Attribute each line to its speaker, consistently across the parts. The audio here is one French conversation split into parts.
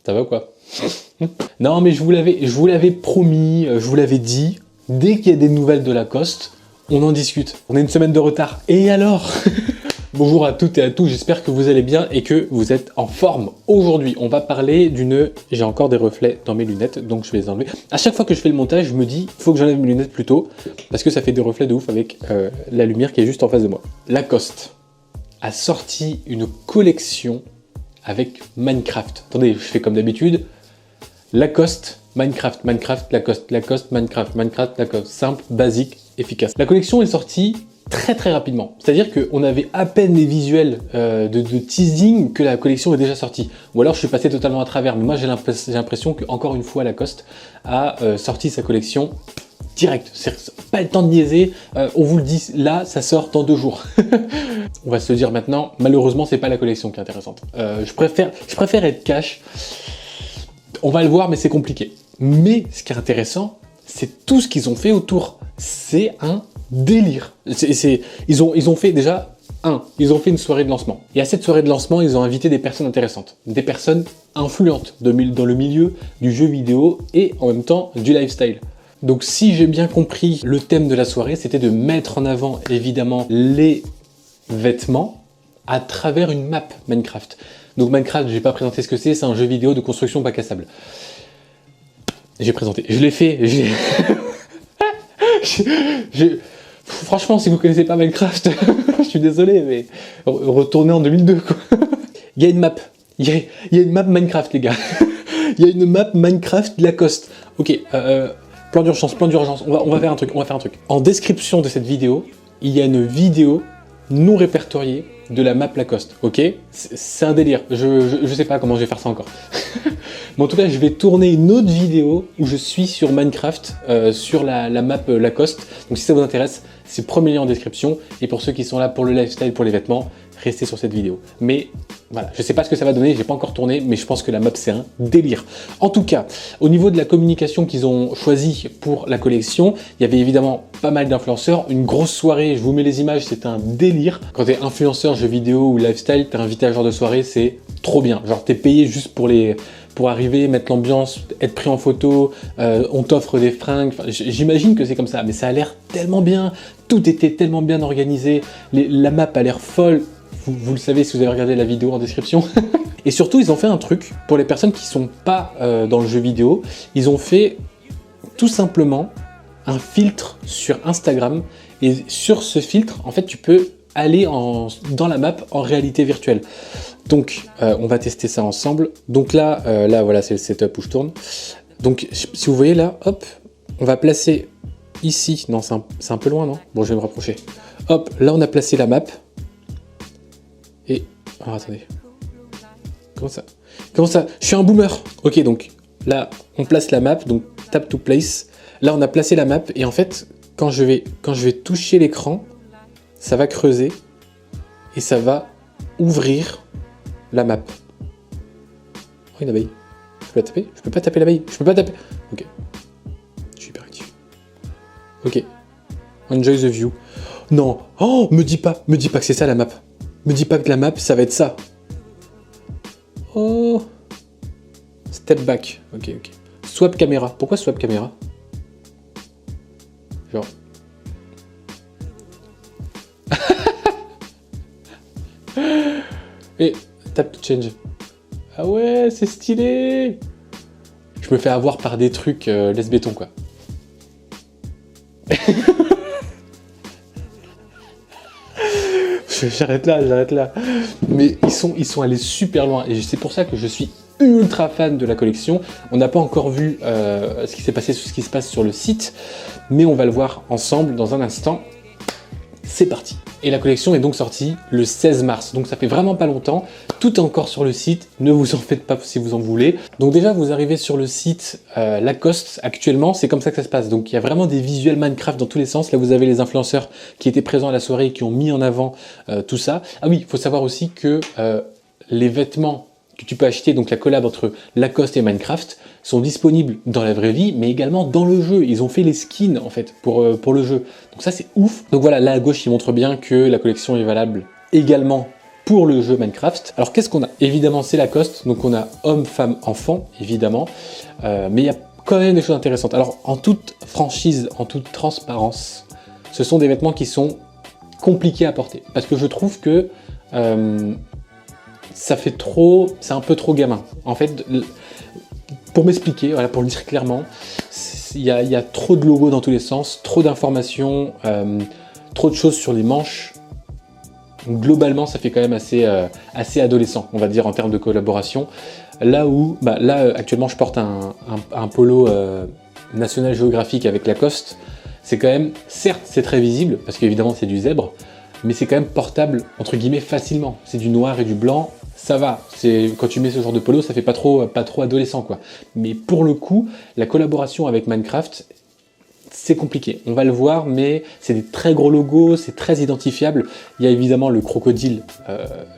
Speaker 1: Ça va ou quoi? Non mais je vous l'avais promis, je vous l'avais dit, dès qu'il y a des nouvelles de Lacoste, on en discute. On a une semaine de retard. Et alors? Bonjour à toutes et à tous, j'espère que vous allez bien et que vous êtes en forme. Aujourd'hui, on va parler d'une... J'ai encore des reflets dans mes lunettes, donc je vais les enlever. À chaque fois que je fais le montage, je me dis, il faut que j'enlève mes lunettes plus tôt, parce que ça fait des reflets de ouf avec la lumière qui est juste en face de moi. Lacoste a sorti une collection avec Minecraft. Attendez, je fais comme d'habitude. Lacoste, Minecraft, Minecraft, Lacoste, Lacoste, Minecraft, Minecraft, Lacoste. Simple, basique, efficace. La collection est sortie très rapidement. C'est-à-dire qu'on avait à peine les visuels de teasing que la collection est déjà sortie. Ou alors je suis passé totalement à travers. Mais moi j'ai l'impression qu'encore une fois Lacoste a sorti sa collection direct. C'est pas le temps de niaiser. On vous le dit là, ça sort dans 2 jours. On va se le dire maintenant. Malheureusement, c'est pas la collection qui est intéressante. Je préfère être cash. On va le voir, mais c'est compliqué. Mais ce qui est intéressant, c'est tout ce qu'ils ont fait autour. C'est un délire. Ils ont fait déjà, ils ont fait une soirée de lancement. Et à cette soirée de lancement, ils ont invité des personnes intéressantes, des personnes influentes dans le milieu du jeu vidéo et en même temps du lifestyle. Donc si j'ai bien compris, le thème de la soirée, c'était de mettre en avant évidemment les vêtements à travers une map Minecraft. Donc Minecraft, je n'ai pas présenté ce que c'est un jeu vidéo de construction bac à sable. J'ai présenté, je l'ai fait, Franchement, si vous connaissez pas Minecraft, je suis désolé, mais retournez en 2002, quoi. Il y a une map, il y a une map Minecraft, les gars. Il y a une map Minecraft Lacoste. Ok, plan d'urgence, on va faire un truc, En description de cette vidéo, il y a une vidéo non répertoriée de la map Lacoste, ok? C'est un délire, je sais pas comment je vais faire ça encore. Mais en tout cas, je vais tourner une autre vidéo où je suis sur Minecraft, sur la map Lacoste. Donc si ça vous intéresse, c'est premier lien en description. Et pour ceux qui sont là pour le lifestyle, pour les vêtements, restez sur cette vidéo. Mais voilà, je sais pas ce que ça va donner, j'ai pas encore tourné, mais je pense que la map c'est un délire. En tout cas, au niveau de la communication qu'ils ont choisi pour la collection, il y avait évidemment pas mal d'influenceurs, une grosse soirée, je vous mets les images, c'est un délire. Quand t'es influenceur jeux vidéo ou lifestyle, t'es invité à ce genre de soirée, c'est trop bien. Genre t'es payé juste pour arriver, mettre l'ambiance, être pris en photo, on t'offre des fringues, enfin, j'imagine que c'est comme ça, mais ça a l'air tellement bien, tout était tellement bien organisé, la map a l'air folle. Vous le savez si vous avez regardé la vidéo en description. Et surtout, ils ont fait un truc, pour les personnes qui sont pas dans le jeu vidéo, ils ont fait tout simplement un filtre sur Instagram. Et sur ce filtre, en fait, tu peux aller dans la map en réalité virtuelle. Donc, on va tester ça ensemble. Donc là voilà, c'est le setup où je tourne. Donc, si vous voyez là, hop, on va placer ici. Non, c'est un peu loin, non? Bon, je vais me rapprocher. Hop, là, on a placé la map. Et... Alors, attendez. Comment ça? Je suis un boomer. Ok, donc là, on place la map, donc tap to place. Là, on a placé la map, et en fait, quand je vais toucher l'écran, ça va creuser, et ça va ouvrir la map. Oh, une abeille. Je peux la taper? Je peux pas taper l'abeille. Je peux pas taper. Ok. Je suis hyper actif. Ok. Enjoy the view. Non. Oh, me dis pas que c'est ça la map. Me dis pas que la map, ça va être ça. Oh. Step back. Ok. Swap caméra. Pourquoi swap caméra? Genre. Et tap to change. Ah ouais, c'est stylé. Je me fais avoir par des trucs laisse béton, quoi. J'arrête là. Mais ils sont allés super loin et c'est pour ça que je suis ultra fan de la collection. On n'a pas encore vu ce qui se passe sur le site, mais on va le voir ensemble dans un instant. C'est parti. Et la collection est donc sortie le 16 mars, donc ça fait vraiment pas longtemps. Tout est encore sur le site, ne vous en faites pas si vous en voulez. Donc déjà, vous arrivez sur le site Lacoste actuellement, c'est comme ça que ça se passe. Donc il y a vraiment des visuels Minecraft dans tous les sens. Là, vous avez les influenceurs qui étaient présents à la soirée et qui ont mis en avant tout ça. Ah oui, il faut savoir aussi que les vêtements que tu peux acheter, donc la collab entre Lacoste et Minecraft, sont disponibles dans la vraie vie, mais également dans le jeu. Ils ont fait les skins, en fait, pour le jeu. Donc ça, c'est ouf. Donc voilà, là à gauche, il montre bien que la collection est valable également pour le jeu Minecraft. Alors qu'est-ce qu'on a? Évidemment c'est Lacoste, donc on a homme, femme, enfant, évidemment, mais il y a quand même des choses intéressantes. Alors en toute franchise, en toute transparence, ce sont des vêtements qui sont compliqués à porter, parce que je trouve que ça fait trop, c'est un peu trop gamin. En fait, pour m'expliquer, voilà, pour le dire clairement, il y a trop de logos dans tous les sens, trop d'informations, trop de choses sur les manches. Globalement, ça fait quand même assez adolescent, on va dire, en termes de collaboration. Là où, actuellement, je porte un polo National Geographic avec Lacoste. C'est quand même, certes, c'est très visible, parce qu'évidemment, c'est du zèbre, mais c'est quand même portable, entre guillemets, facilement. C'est du noir et du blanc, ça va. Quand tu mets ce genre de polo, ça fait pas trop adolescent, quoi. Mais pour le coup, la collaboration avec Minecraft, c'est compliqué, on va le voir, mais c'est des très gros logos, c'est très identifiable. Il y a évidemment le crocodile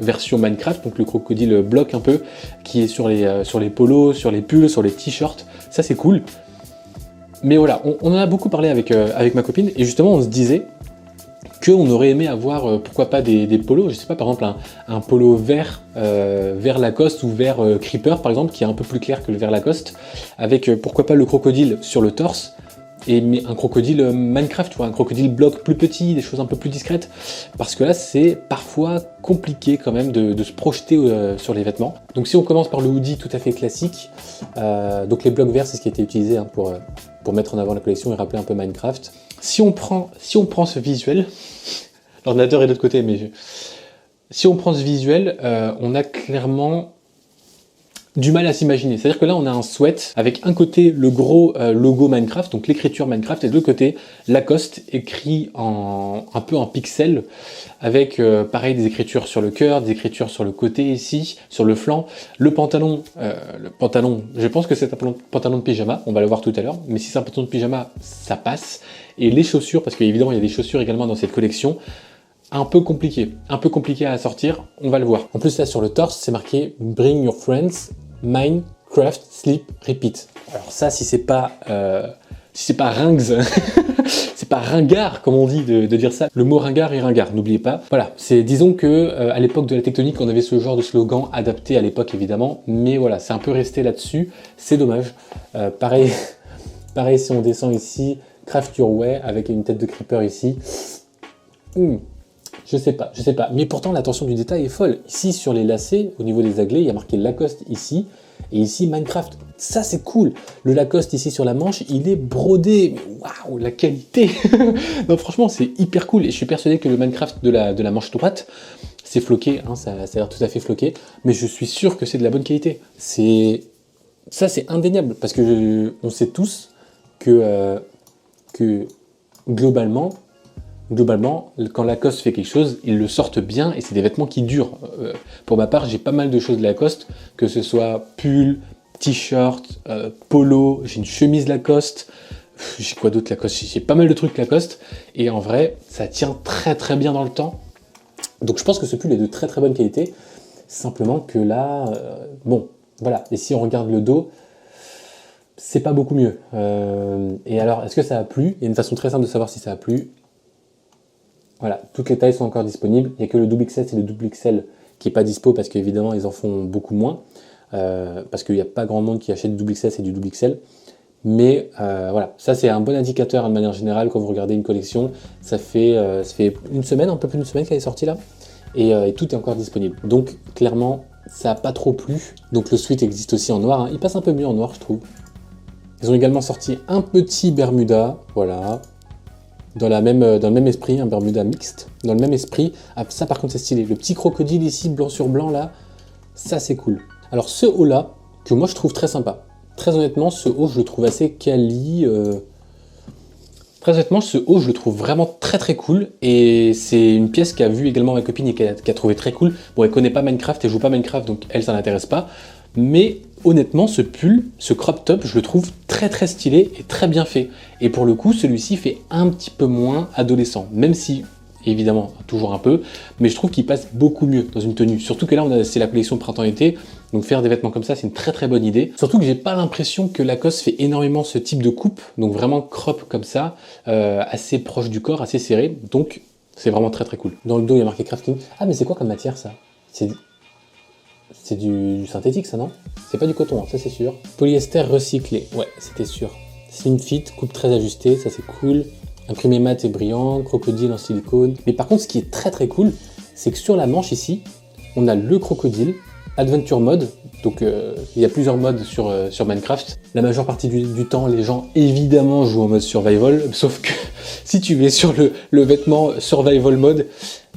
Speaker 1: version Minecraft, donc le crocodile bloc un peu, qui est sur les polos, sur les pulls, sur les t-shirts, ça c'est cool. Mais voilà, on en a beaucoup parlé avec ma copine, et justement on se disait qu'on aurait aimé avoir, pourquoi pas des polos, je sais pas, par exemple un polo vert Lacoste ou vert Creeper par exemple, qui est un peu plus clair que le vert Lacoste, avec pourquoi pas le crocodile sur le torse, et un crocodile Minecraft, tu vois, un crocodile bloc plus petit, des choses un peu plus discrètes, parce que là c'est parfois compliqué quand même de se projeter sur les vêtements. Donc si on commence par le hoodie tout à fait classique, donc les blocs verts c'est ce qui a été utilisé pour mettre en avant la collection et rappeler un peu Minecraft. Si on prend ce visuel, l'ordinateur est de l'autre côté, mais si on prend ce visuel, on a clairement du mal à s'imaginer. C'est-à-dire que là, on a un sweat avec un côté le gros logo Minecraft, donc l'écriture Minecraft, et de l'autre côté Lacoste écrit un peu en pixels, avec pareil des écritures sur le cœur, des écritures sur le côté ici, sur le flanc. Le pantalon, je pense que c'est un pantalon de pyjama, on va le voir tout à l'heure, mais si c'est un pantalon de pyjama, ça passe. Et les chaussures, parce qu'évidemment il y a des chaussures également dans cette collection, un peu compliqué à sortir, on va le voir. En plus là sur le torse, c'est marqué Bring your friends, Minecraft, sleep, repeat. Alors ça, si c'est pas ringues, c'est pas ringard comme on dit de dire ça. Le mot ringard est ringard, n'oubliez pas. Voilà, disons que à l'époque de la tectonique, on avait ce genre de slogan adapté à l'époque évidemment, mais voilà, c'est un peu resté là-dessus. C'est dommage. Pareil si on descend ici, craft your way avec une tête de creeper ici. Je sais pas, mais pourtant l'attention du détail est folle. Ici sur les lacets, au niveau des aglets, il y a marqué Lacoste ici, et ici Minecraft. Ça c'est cool. Le Lacoste ici sur la manche, il est brodé. Waouh, la qualité. Non franchement c'est hyper cool, et je suis persuadé que le Minecraft de la manche droite, c'est floqué, hein, ça a l'air tout à fait floqué, mais je suis sûr que c'est de la bonne qualité. Ça c'est indéniable, parce que on sait tous que globalement, quand Lacoste fait quelque chose, ils le sortent bien et c'est des vêtements qui durent. Pour ma part, j'ai pas mal de choses de Lacoste, que ce soit pull, t-shirt, polo, j'ai une chemise Lacoste, j'ai quoi d'autre Lacoste, j'ai pas mal de trucs Lacoste, et en vrai, ça tient très très bien dans le temps. Donc je pense que ce pull est de très très bonne qualité, simplement que là, bon, voilà. Et si on regarde le dos, c'est pas beaucoup mieux. Et alors, est-ce que ça a plu? Il y a une façon très simple de savoir si ça a plu. Voilà, toutes les tailles sont encore disponibles. Il n'y a que le double XS et le double XL qui n'est pas dispo parce qu'évidemment ils en font beaucoup moins. Parce qu'il n'y a pas grand monde qui achète du double XS et du double XL. Mais voilà, ça c'est un bon indicateur de manière générale quand vous regardez une collection. Ça fait une semaine, un peu plus d'une semaine qu'elle est sortie là. Et tout est encore disponible. Donc clairement, ça n'a pas trop plu. Donc le sweat existe aussi en noir. Hein. Il passe un peu mieux en noir, je trouve. Ils ont également sorti un petit Bermuda, voilà. Dans le même esprit, un Bermuda mixte, dans le même esprit. Ah, ça par contre c'est stylé, le petit crocodile ici, blanc sur blanc là, ça c'est cool. Alors ce haut là, que moi je trouve très sympa. Très honnêtement, ce haut je le trouve assez quali. Très honnêtement, ce haut je le trouve vraiment très très cool. Et c'est une pièce qu'a vu également ma copine et qu'a trouvé très cool. Bon, elle connaît pas Minecraft, elle joue pas Minecraft, donc elle ça l'intéresse pas. Mais honnêtement, ce pull, ce crop top, je le trouve très très stylé et très bien fait. Et pour le coup, celui-ci fait un petit peu moins adolescent, même si, évidemment, toujours un peu, mais je trouve qu'il passe beaucoup mieux dans une tenue. Surtout que là, c'est la collection printemps-été, donc faire des vêtements comme ça, c'est une très très bonne idée. Surtout que j'ai pas l'impression que Lacoste fait énormément ce type de coupe, donc vraiment crop comme ça, assez proche du corps, assez serré, donc c'est vraiment très très cool. Dans le dos, il y a marqué crafting. Ah, mais c'est quoi comme matière ça? C'est du synthétique, ça, non? C'est pas du coton, hein, ça c'est sûr. Polyester recyclé, ouais, c'était sûr. Slim fit, coupe très ajustée, ça c'est cool. Imprimé mat et brillant, crocodile en silicone. Mais par contre, ce qui est très très cool, c'est que sur la manche ici, on a le crocodile, Adventure Mode, donc il y a plusieurs modes sur Minecraft. La majeure partie du temps, les gens évidemment jouent en mode survival, sauf que si tu mets sur le vêtement survival mode,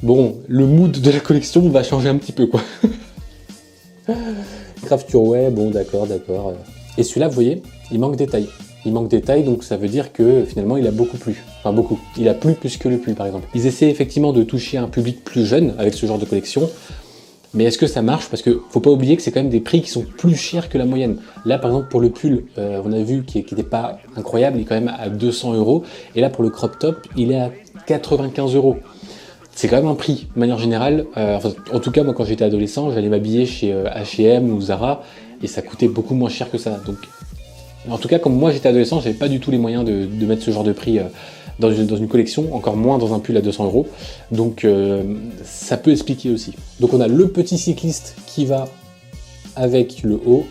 Speaker 1: bon, le mood de la collection va changer un petit peu, quoi. Crafture, ouais, bon, d'accord. Et celui-là, vous voyez, il manque des tailles. Il manque des tailles, donc ça veut dire que finalement il a beaucoup plu. Enfin beaucoup. Il a plu plus que le pull, par exemple. Ils essaient effectivement de toucher un public plus jeune avec ce genre de collection. Mais est-ce que ça marche? Parce que faut pas oublier que c'est quand même des prix qui sont plus chers que la moyenne. Là, par exemple, pour le pull, on a vu qu'il n'était pas incroyable, il est quand même à 200 €. Et là, pour le crop top, il est à 95 €. C'est quand même un prix, de manière générale. Enfin, en tout cas, moi, quand j'étais adolescent, j'allais m'habiller chez H&M ou Zara, et ça coûtait beaucoup moins cher que ça. Donc, en tout cas, comme moi, j'étais adolescent, j'avais pas du tout les moyens de mettre ce genre de prix dans une collection, encore moins dans un pull à 200 €. Donc, ça peut expliquer aussi. Donc, on a le petit cycliste qui va avec le haut.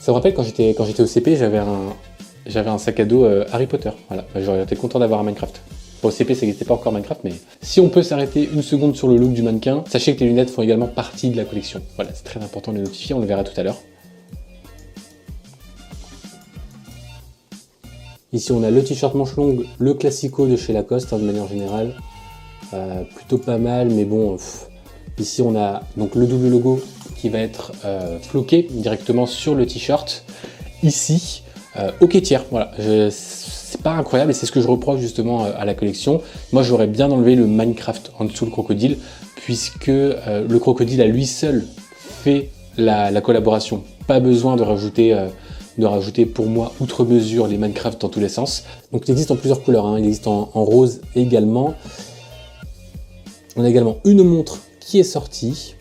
Speaker 1: Ça me rappelle quand j'étais au CP, j'avais un sac à dos Harry Potter. Voilà, j'aurais été content d'avoir un Minecraft. Bon, au CP, ça n'existait pas encore Minecraft, mais si on peut s'arrêter une seconde sur le look du mannequin, sachez que les lunettes font également partie de la collection. Voilà, c'est très important de les notifier, on le verra tout à l'heure. Ici, on a le t-shirt manche longue, le classico de chez Lacoste, hein, de manière générale. Plutôt pas mal, mais bon, ici, on a donc le double logo qui va être floqué directement sur le t-shirt. Ici, ok tiers, voilà. C'est pas incroyable et c'est ce que je reproche justement à la collection. Moi, j'aurais bien enlevé le Minecraft en dessous le crocodile, puisque le crocodile à lui seul fait la collaboration. Pas besoin de rajouter pour moi outre mesure les Minecraft dans tous les sens. Donc il existe en plusieurs couleurs, hein. Il existe en rose également. On a également une montre qui est sortie.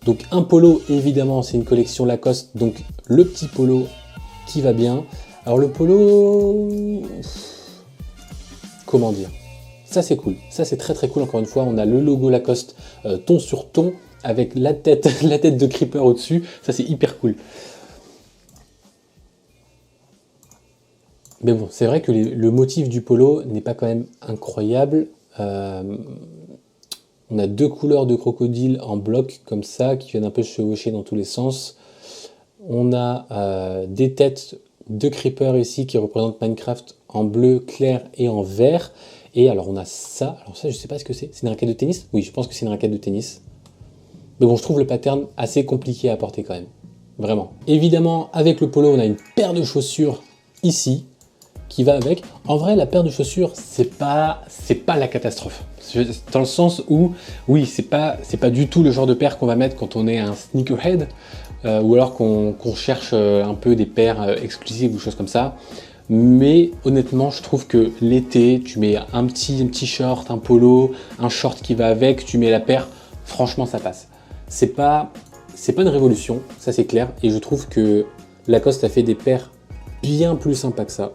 Speaker 1: Donc un polo, évidemment, c'est une collection Lacoste, donc le petit polo qui va bien. Alors le polo, comment dire? Ça c'est cool, ça c'est très très cool. Encore une fois, on a le logo Lacoste ton sur ton avec la tête de Creeper au-dessus. Ça c'est hyper cool. Mais bon, c'est vrai que le motif du polo n'est pas quand même incroyable. On a deux couleurs de crocodile en bloc comme ça qui viennent un peu chevaucher dans tous les sens. On a des têtes de creeper ici qui représentent Minecraft en bleu clair et en vert. Et alors on a ça. Alors ça, je sais pas ce que c'est. C'est une raquette de tennis? Oui, je pense que c'est une raquette de tennis. Mais bon, je trouve le pattern assez compliqué à porter quand même. Vraiment. Évidemment, avec le polo, on a une paire de chaussures ici qui va avec. En vrai, la paire de chaussures, c'est pas la catastrophe. Dans le sens où, oui, c'est pas du tout le genre de paire qu'on va mettre quand on est un sneakerhead, ou alors qu'on cherche un peu des paires exclusives ou choses comme ça. Mais honnêtement, je trouve que l'été, tu mets un petit short, un polo, un short qui va avec, tu mets la paire, franchement, ça passe. C'est pas une révolution, ça c'est clair, et je trouve que Lacoste a fait des paires bien plus sympas que ça.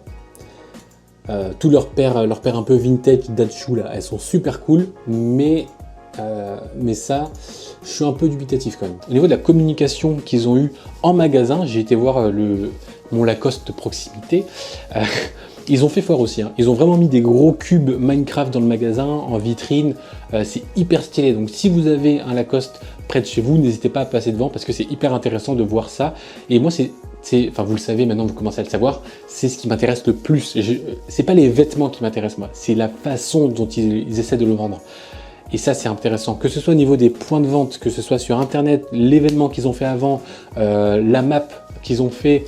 Speaker 1: Tous leurs paires un peu vintage d'Achu là, elles sont super cool, mais ça, je suis un peu dubitatif quand même. Au niveau de la communication qu'ils ont eu en magasin, j'ai été voir mon Lacoste de proximité. Ils ont fait fort aussi, hein. Ils ont vraiment mis des gros cubes Minecraft dans le magasin, en vitrine, c'est hyper stylé. Donc si vous avez un Lacoste près de chez vous, n'hésitez pas à passer devant parce que c'est hyper intéressant de voir ça. Et moi, enfin vous le savez maintenant, vous commencez à le savoir, c'est ce qui m'intéresse le plus. C'est pas les vêtements qui m'intéressent moi, c'est la façon dont ils essaient de le vendre. Et ça c'est intéressant, que ce soit au niveau des points de vente, que ce soit sur internet, l'événement qu'ils ont fait avant, la map qu'ils ont fait,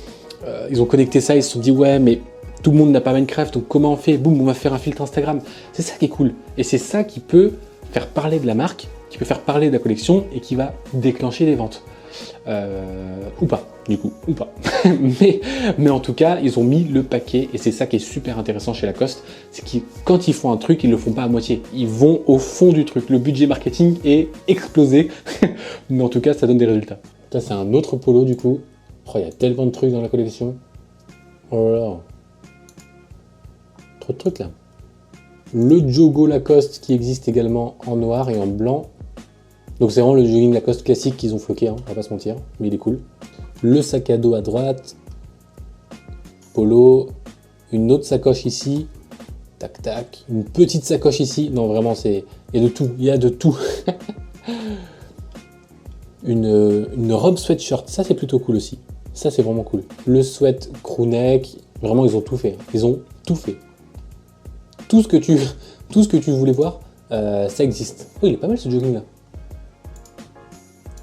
Speaker 1: ils ont connecté ça, ils se sont dit ouais mais tout le monde n'a pas Minecraft, donc comment on fait? Boum, on va faire un filtre Instagram. C'est ça qui est cool. Et c'est ça qui peut faire parler de la marque, qui peut faire parler de la collection et qui va déclencher les ventes. Ou pas, du coup, ou pas. mais en tout cas, ils ont mis le paquet et c'est ça qui est super intéressant chez Lacoste, c'est que quand ils font un truc, ils le font pas à moitié. Ils vont au fond du truc. Le budget marketing est explosé, mais en tout cas, ça donne des résultats. Ça, c'est un autre polo du coup. Oh, il y a tellement de trucs dans la collection. Oh là là. Trop de trucs là. le Jogo Lacoste qui existe également en noir et en blanc. Donc c'est vraiment le jogging Lacoste classique qu'ils ont floqué, hein, on va pas se mentir, mais il est cool. Le sac à dos à droite, polo, une autre sacoche ici, tac tac, une petite sacoche ici, non vraiment c'est, il y a de tout, il y a de tout. une robe sweatshirt, ça c'est plutôt cool aussi, ça c'est vraiment cool. Le sweat crewneck, vraiment ils ont tout fait, ils ont tout fait. Tout ce que tu voulais voir, ça existe. Oh il est pas mal ce jogging là.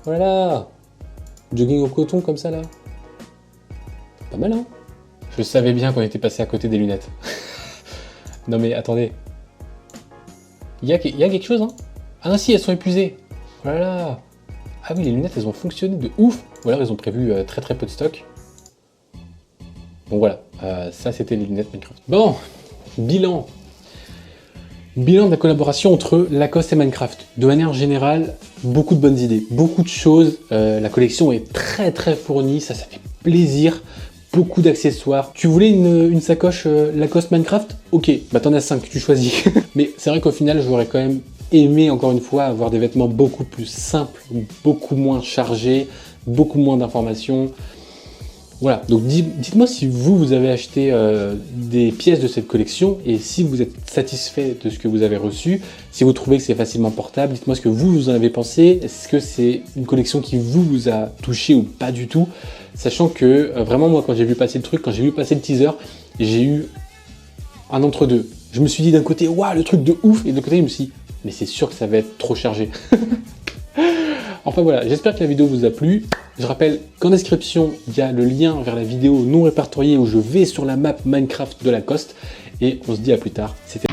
Speaker 1: Voilà, jogging au coton comme ça là. Pas mal hein. Je savais bien qu'on était passé à côté des lunettes. Non mais attendez. Il y a quelque chose hein. Ah si, elles sont épuisées. Voilà. Ah oui, les lunettes elles ont fonctionné de ouf. Ou alors ils ont prévu très très peu de stock. Bon voilà, ça c'était les lunettes Minecraft. Bon, bilan. Bilan de la collaboration entre Lacoste et Minecraft. De manière générale, beaucoup de bonnes idées, beaucoup de choses. La collection est très très fournie, ça fait plaisir. Beaucoup d'accessoires. Tu voulais une sacoche Lacoste Minecraft? Ok, bah t'en as 5, tu choisis. Mais c'est vrai qu'au final, j'aurais quand même aimé, encore une fois, avoir des vêtements beaucoup plus simples, beaucoup moins chargés, beaucoup moins d'informations. Voilà, donc dites-moi si vous avez acheté des pièces de cette collection et si vous êtes satisfait de ce que vous avez reçu, si vous trouvez que c'est facilement portable, dites-moi ce que vous en avez pensé. Est-ce que c'est une collection qui vous a touché ou pas du tout? Sachant que vraiment moi quand j'ai vu passer le truc, quand j'ai vu passer le teaser, j'ai eu un entre-deux. Je me suis dit d'un côté, waouh le truc de ouf, et de l'autre côté je me suis dit, mais c'est sûr que ça va être trop chargé. Enfin voilà, j'espère que la vidéo vous a plu. Je rappelle qu'en description, il y a le lien vers la vidéo non répertoriée où je vais sur la map Minecraft de Lacoste. Et on se dit à plus tard. C'était...